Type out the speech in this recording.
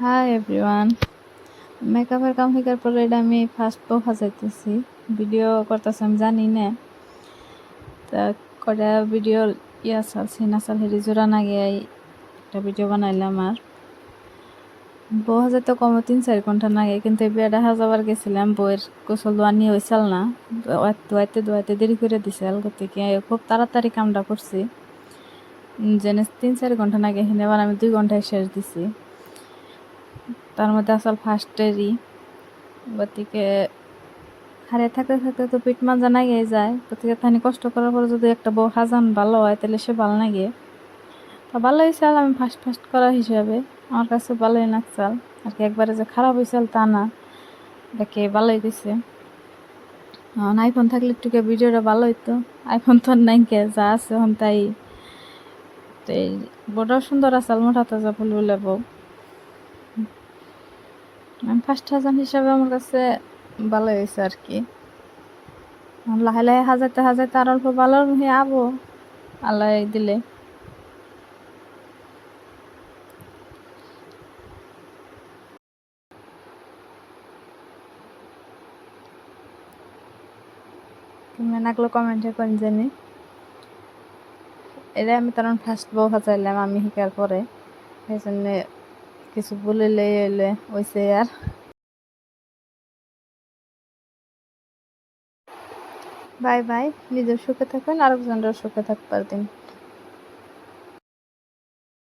Hi everyone, মেকআপের কাম শেখার পরে এটা আমি ফার্স্ট পোহা যাইতেছি, ভিডিও করতেছি আমি জানি না। তা কটা ভিডিও সাল সিনা সাল হেরি জোড়া না গিয়ে একটা ভিডিও বানাইলাম। আর বউ যেতে কম 3-4 ঘন্টা লাগে, কিন্তু এই বিয়েটা যাবার গেছিলাম, বউয়ের গোসল দোয়া নিয়ে হয়েছিল না, দোয়াইতে দেরি করে দিছিল, গতিকে খুব তাড়াতাড়ি কামটা করছি। যেনে 3-4 ঘন্টা লাগে হেনে আবার আমি 2 ঘন্টায় শেষ দিছি। তার মধ্যে আসল ফার্স্টেরই, গতিকে হারে থাকতে থাকতে তো পিঠ মাজা নাগে যায়। গতিকে তানি কষ্ট করার পর যদি একটা বউ হাজান ভালো হয় তাহলে সে ভালো লাগে। তা ভালো হয়েছে, আমি ফার্স্ট করা হিসাবে আমার কাছে ভালোই লাগছাল আর কি। একবারে যে খারাপ হয়েছিল তা না, দেখে ভালোই গেছে। আইফোন থাকলে একটু ভিডিওটা ভালো হইতো, আইফোন তো নাই, কে যা আছে এখন তাই। বড় সুন্দর আসাল, মোটা তাজা ফুল বলে বউ। আমি ফার্স্ট হাজান হিসাবে আমার কাছে ভালো হয়েছে আর কি। লাহে লাহে হাজাইতে হাজাইতে আর অল্প ভালো হয়ে আবো আল্লাহ দিলে। তুমি নাকলো কমেন্টে কোন জানি এটা আমি তখন ফার্স্ট বউ হাজাইলাম আমি শিকার পরে, সেই জন্য কিছু বলিলে এলে হয়েছে। আর বাই বাই, নিজের সুখে থাকুন, আরেকজনের সুখে থাকবার দিন।